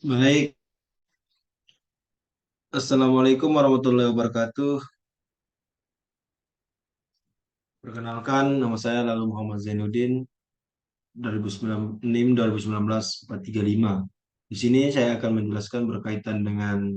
Baik, Assalamualaikum warahmatullahi wabarakatuh. Perkenalkan, nama saya Lalu Muhammad Zainuddin, 2009, NIM 2019-435. Di sini saya akan menjelaskan berkaitan dengan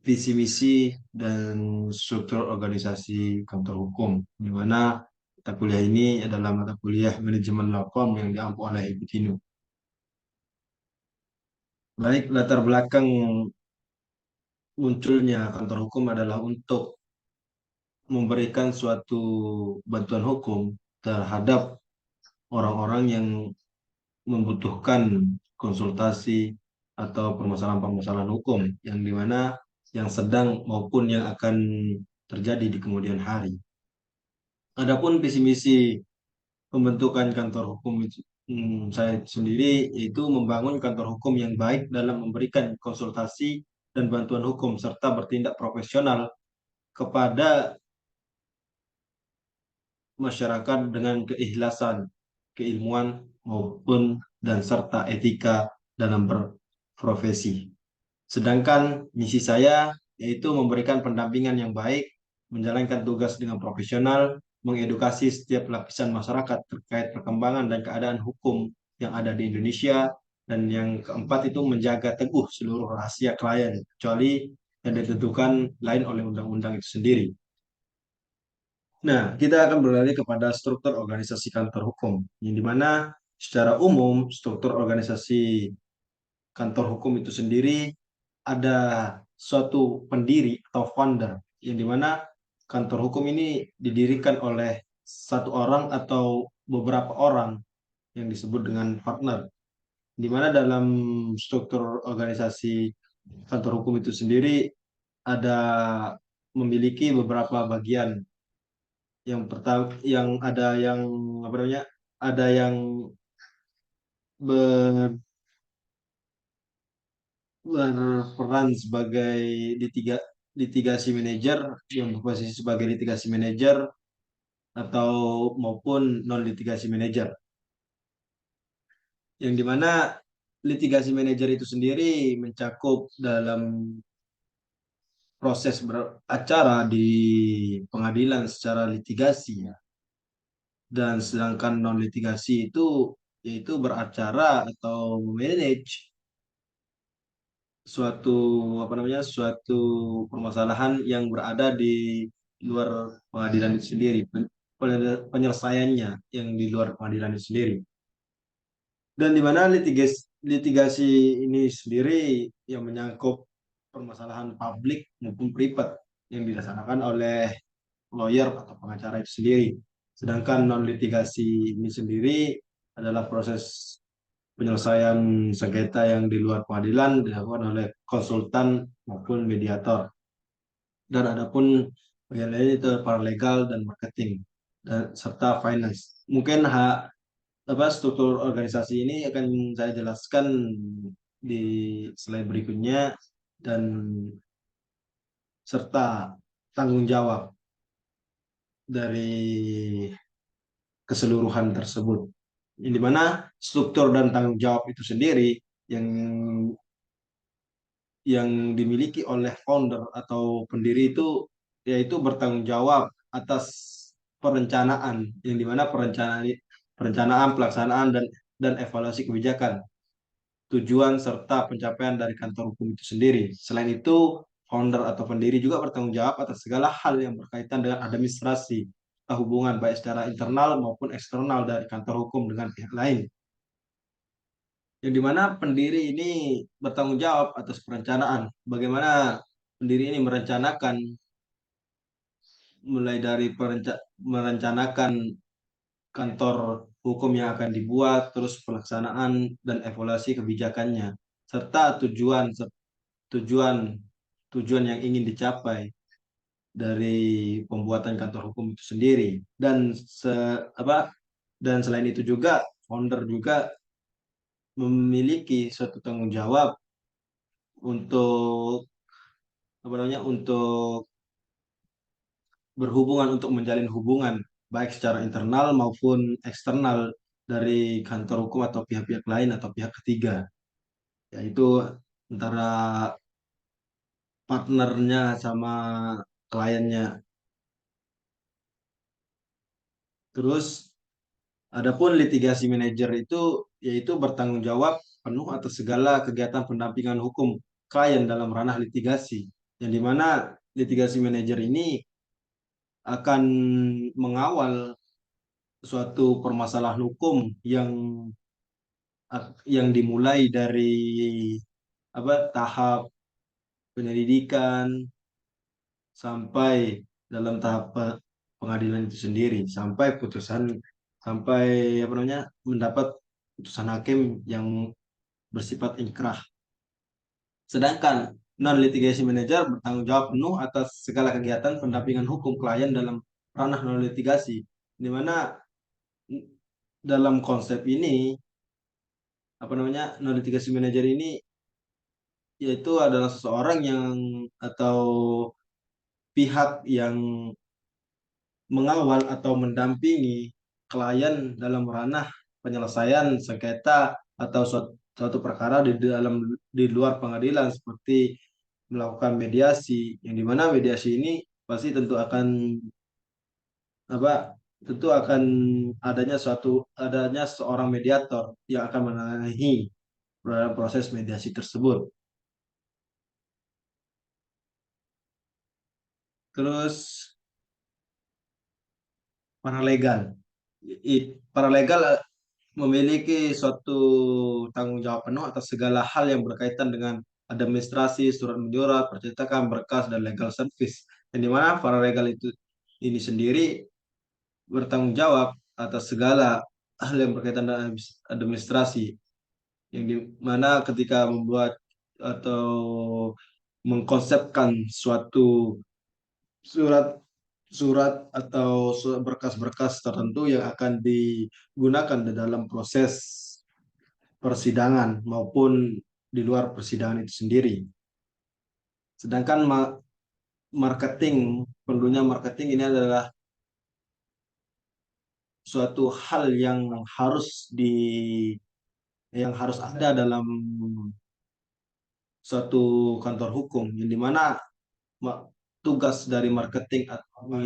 visi misi dan struktur organisasi kantor hukum, di mana mata kuliah ini adalah mata kuliah manajemen lakom yang diampu oleh Ibu Tinu. Baik, latar belakang munculnya kantor hukum adalah untuk memberikan suatu bantuan hukum terhadap orang-orang yang membutuhkan konsultasi atau permasalahan-permasalahan hukum yang dimana yang sedang maupun yang akan terjadi di kemudian hari. Adapun visi misi pembentukan kantor hukum itu, saya sendiri yaitu membangun kantor hukum yang baik dalam memberikan konsultasi dan bantuan hukum serta bertindak profesional kepada masyarakat dengan keikhlasan, keilmuan maupun dan serta etika dalam berprofesi. Sedangkan misi saya yaitu memberikan pendampingan yang baik, menjalankan tugas dengan profesional, mengedukasi setiap lapisan masyarakat terkait perkembangan dan keadaan hukum yang ada di Indonesia, dan yang keempat itu menjaga teguh seluruh rahasia klien, kecuali yang ditentukan lain oleh undang-undang itu sendiri. Nah, kita akan beralih kepada struktur organisasi kantor hukum, yang dimana secara umum struktur organisasi kantor hukum itu sendiri ada suatu pendiri atau founder, yang dimana kantor hukum ini didirikan oleh satu orang atau beberapa orang yang disebut dengan partner, di mana dalam struktur organisasi kantor hukum itu sendiri ada memiliki beberapa bagian. Yang pertama, yang ada yang apa namanya, ada yang ber- berperan sebagai litiga, litigasi manajer, yang berposisi sebagai litigasi manajer atau maupun non litigasi manajer, yang dimana litigasi manajer itu sendiri mencakup dalam proses beracara di pengadilan secara litigasi ya. Dan sedangkan non litigasi itu yaitu beracara atau manage suatu apa namanya, suatu permasalahan yang berada di luar pengadilan itu sendiri, penyelesaiannya yang di luar pengadilan itu sendiri, dan di mana litigasi ini sendiri yang menyangkut permasalahan publik maupun privat yang dilaksanakan oleh lawyer atau pengacara itu sendiri. Sedangkan non litigasi ini sendiri adalah proses penyelesaian sengketa yang di luar pengadilan dilakukan oleh konsultan maupun mediator. Dan adapun bagian lain itu paralegal dan marketing dan serta finance. Mungkin apa struktur organisasi ini akan saya jelaskan di slide berikutnya, dan serta tanggung jawab dari keseluruhan tersebut. Yang dimana struktur dan tanggung jawab itu sendiri yang dimiliki oleh founder atau pendiri itu yaitu bertanggung jawab atas perencanaan, yang dimana perencanaan, pelaksanaan dan evaluasi kebijakan, tujuan serta pencapaian dari kantor hukum itu sendiri. Selain itu, founder atau pendiri juga bertanggung jawab atas segala hal yang berkaitan dengan administrasi hubungan baik secara internal maupun eksternal dari kantor hukum dengan pihak lain, yang dimana pendiri ini bertanggung jawab atas perencanaan. Bagaimana pendiri ini merencanakan, mulai dari merencanakan kantor hukum yang akan dibuat, terus pelaksanaan dan evaluasi kebijakannya, serta tujuan tujuan yang ingin dicapai dari pembuatan kantor hukum itu sendiri. Dan apa, dan selain itu juga founder juga memiliki suatu tanggung jawab untuk apa namanya, untuk berhubungan, untuk menjalin hubungan baik secara internal maupun eksternal dari kantor hukum atau pihak-pihak lain atau pihak ketiga. yaitu antara partnernya sama kliennya. Terus adapun litigasi manajer itu yaitu bertanggung jawab penuh atas segala kegiatan pendampingan hukum klien dalam ranah litigasi. Yang dimana litigasi manajer ini akan mengawal suatu permasalahan hukum yang dimulai dari tahap penyelidikan sampai dalam tahap pengadilan itu sendiri sampai putusan sampai mendapat putusan hakim yang bersifat inkrah. Sedangkan non litigasi manager bertanggung jawab penuh atas segala kegiatan pendampingan hukum klien dalam ranah non litigasi, di mana dalam konsep ini non litigasi manager ini yaitu adalah seseorang yang atau pihak yang mengawal atau mendampingi klien dalam ranah penyelesaian sengketa atau suatu perkara di luar pengadilan seperti melakukan mediasi, yang dimana mediasi ini pasti apa tentu akan adanya seorang mediator yang akan menengahi dalam proses mediasi tersebut. Terus paralegal. Paralegal memiliki suatu tanggung jawab penuh atas segala hal yang berkaitan dengan administrasi, surat menyurat, percetakan, berkas, dan legal service. Yang dimana paralegal itu ini sendiri bertanggung jawab atas segala hal yang berkaitan dengan administrasi. Yang dimana ketika membuat atau mengkonsepkan suatu surat surat atau berkas-berkas tertentu yang akan digunakan di dalam proses persidangan maupun di luar persidangan itu sendiri. Sedangkan perlunya marketing ini adalah suatu hal yang harus ada dalam suatu kantor hukum, yang dimana ma- tugas dari marketing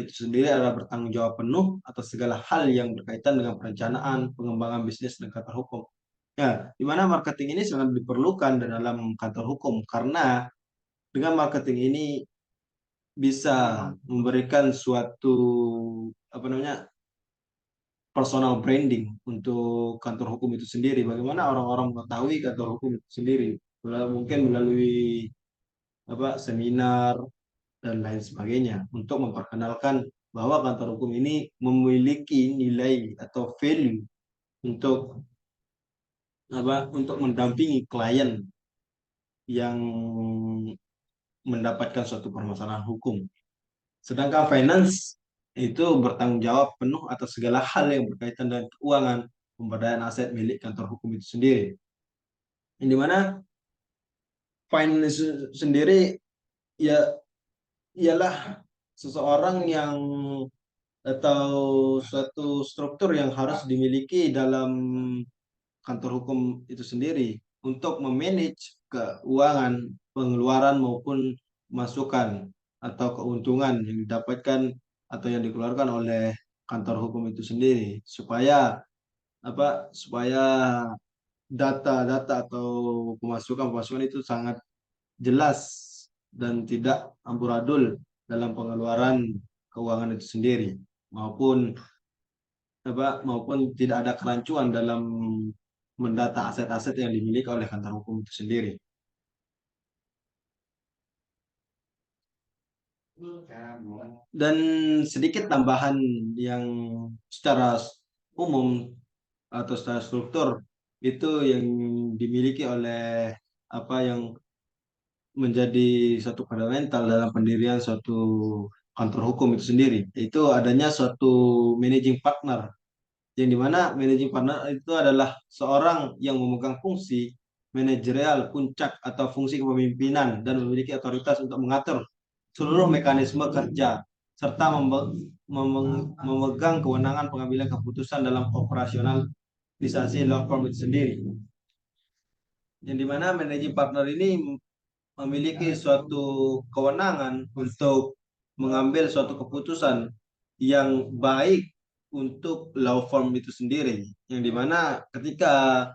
itu sendiri adalah bertanggung jawab penuh atas segala hal yang berkaitan dengan perencanaan, pengembangan bisnis dan kantor hukum. Ya, di mana marketing ini sangat diperlukan di dalam kantor hukum karena dengan marketing ini bisa memberikan suatu apa namanya personal branding untuk kantor hukum itu sendiri. Bagaimana orang-orang mengetahui kantor hukum itu sendiri? Mungkin melalui seminar dan lain sebagainya untuk memperkenalkan bahwa kantor hukum ini memiliki nilai atau value untuk untuk mendampingi klien yang mendapatkan suatu permasalahan hukum. Sedangkan finance itu bertanggung jawab penuh atas segala hal yang berkaitan dengan keuangan, pemberdayaan aset milik kantor hukum itu sendiri. Yang dimana finance sendiri ya ialah seseorang yang atau suatu struktur yang harus dimiliki dalam kantor hukum itu sendiri untuk memanage keuangan, pengeluaran maupun masukan atau keuntungan yang didapatkan atau yang dikeluarkan oleh kantor hukum itu sendiri supaya data-data atau pemasukan-pemasukan itu sangat jelas dan tidak amburadul dalam pengeluaran keuangan itu sendiri maupun maupun tidak ada kerancuan dalam mendata aset-aset yang dimiliki oleh kantor hukum itu sendiri. Dan sedikit tambahan yang secara umum atau secara struktur itu yang dimiliki oleh yang menjadi satu fundamental dalam pendirian suatu kantor hukum itu sendiri, itu adanya suatu managing partner, yang dimana managing partner itu adalah seorang yang memegang fungsi manajerial puncak atau fungsi kepemimpinan dan memiliki otoritas untuk mengatur seluruh mekanisme kerja serta memegang kewenangan pengambilan keputusan dalam operasionalisasi law firm itu sendiri. yang dimana managing partner ini memiliki suatu kewenangan untuk mengambil suatu keputusan yang baik untuk law firm itu sendiri, yang dimana ketika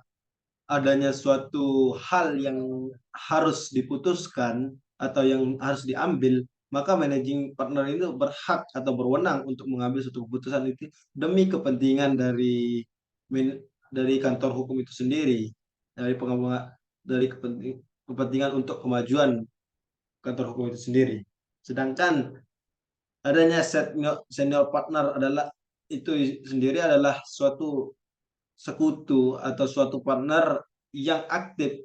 adanya suatu hal yang harus diputuskan atau yang harus diambil, maka managing partner itu berhak atau berwenang untuk mengambil suatu keputusan itu demi kepentingan dari dari kantor hukum itu sendiri, dari pengembangan, dari kepentingan untuk kemajuan kantor hukum itu sendiri. Sedangkan adanya senior partner adalah itu sendiri adalah suatu sekutu atau suatu partner yang aktif,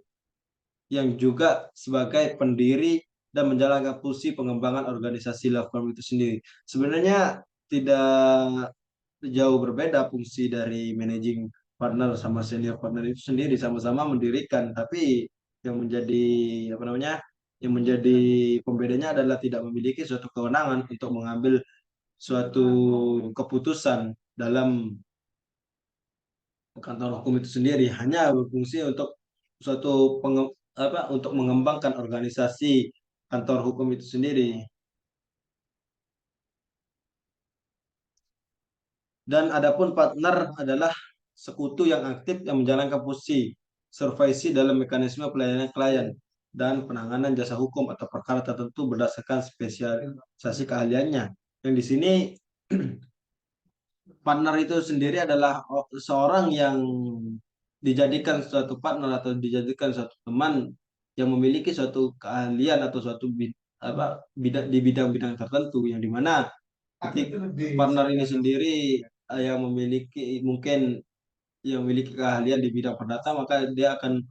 yang juga sebagai pendiri dan menjalankan fungsi pengembangan organisasi law firm itu sendiri. Sebenarnya tidak jauh berbeda fungsi dari managing partner sama senior partner itu sendiri, sama-sama mendirikan, tapi yang menjadi apa namanya, yang menjadi pembedanya adalah tidak memiliki suatu kewenangan untuk mengambil suatu keputusan dalam kantor hukum itu sendiri, hanya berfungsi untuk suatu untuk mengembangkan organisasi kantor hukum itu sendiri. Dan adapun partner adalah sekutu yang aktif yang menjalankan fungsi supervisi dalam mekanisme pelayanan klien dan penanganan jasa hukum atau perkara tertentu berdasarkan spesialisasi keahliannya. Yang di sini partner itu sendiri adalah seorang yang dijadikan suatu partner atau dijadikan suatu teman yang memiliki suatu keahlian atau suatu bidang di bidang-bidang tertentu, yang dimana ketika partner ini sendiri yang memiliki mungkin yang memiliki keahlian di bidang perdata, maka dia akan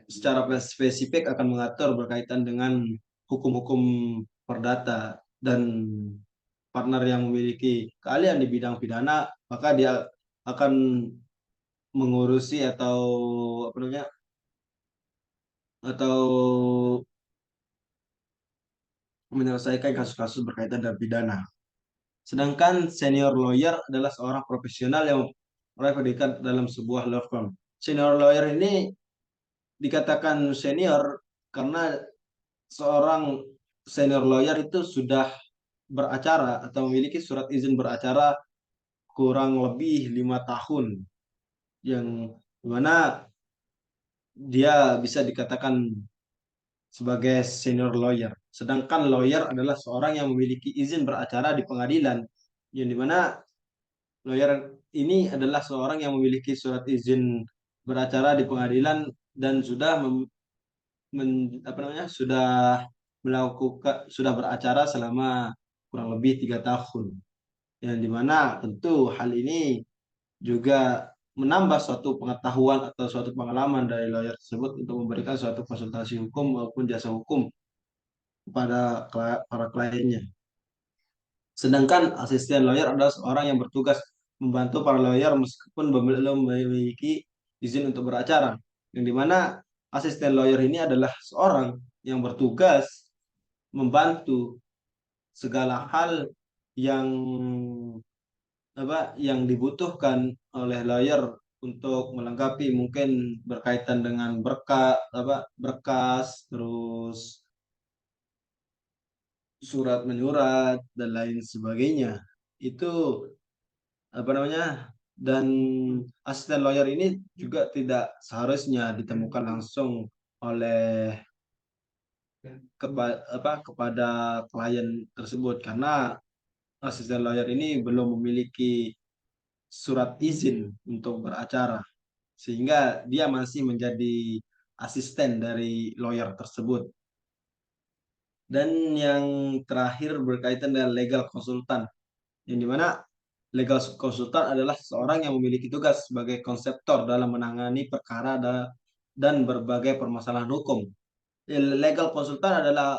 secara spesifik akan mengatur berkaitan dengan hukum-hukum perdata. Dan partner yang memiliki keahlian di bidang pidana, maka dia akan mengurusi atau apa namanya, atau menyelesaikan kasus-kasus berkaitan dengan pidana. Sedangkan senior lawyer adalah seorang profesional yang meraih pendidikan dalam sebuah law firm. Senior lawyer ini dikatakan senior karena seorang senior lawyer itu sudah beracara atau memiliki surat izin beracara kurang lebih 5 tahun, yang dimana dia bisa dikatakan sebagai senior lawyer. Sedangkan lawyer adalah seorang yang memiliki izin beracara di pengadilan, yang dimana lawyer ini adalah seorang yang memiliki surat izin beracara di pengadilan dan sudah apa namanya, sudah beracara selama kurang lebih 3 tahun, yang dimana tentu hal ini juga menambah suatu pengetahuan atau suatu pengalaman dari lawyer tersebut untuk memberikan suatu konsultasi hukum maupun jasa hukum kepada para kliennya. Sedangkan asisten lawyer adalah seorang yang bertugas membantu para lawyer meskipun belum memiliki izin untuk beracara. Yang dimana asisten lawyer ini adalah seorang yang bertugas membantu segala hal yang yang dibutuhkan oleh lawyer untuk melengkapi, mungkin berkaitan dengan berkas, terus surat menyurat dan lain sebagainya. Itu apa namanya, dan asisten lawyer ini juga tidak seharusnya ditemukan langsung oleh kepada klien tersebut, karena asisten lawyer ini belum memiliki surat izin untuk beracara, sehingga dia masih menjadi asisten dari lawyer tersebut. Dan yang terakhir berkaitan dengan legal konsultan, yang dimana legal konsultan adalah seorang yang memiliki tugas sebagai konseptor dalam menangani perkara dan berbagai permasalahan hukum. Legal konsultan adalah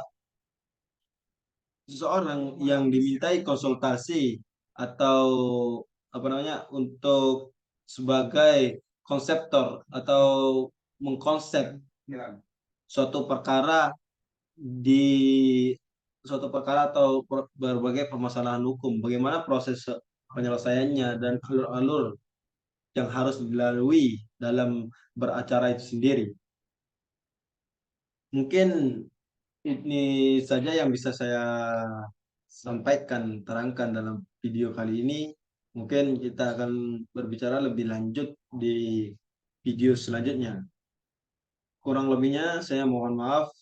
seseorang yang dimintai konsultasi atau apa namanya, untuk sebagai konseptor atau mengkonsep suatu perkara di atau berbagai permasalahan hukum, bagaimana proses penyelesaiannya dan alur-alur yang harus dilalui dalam beracara itu sendiri. Mungkin ini saja yang bisa saya sampaikan, terangkan dalam video kali ini. Mungkin kita akan berbicara lebih lanjut di video selanjutnya. Kurang lebihnya saya mohon maaf.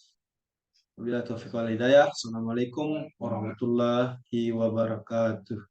Wabillahi taufiq wal hidayah. Assalamualaikum warahmatullahi wabarakatuh.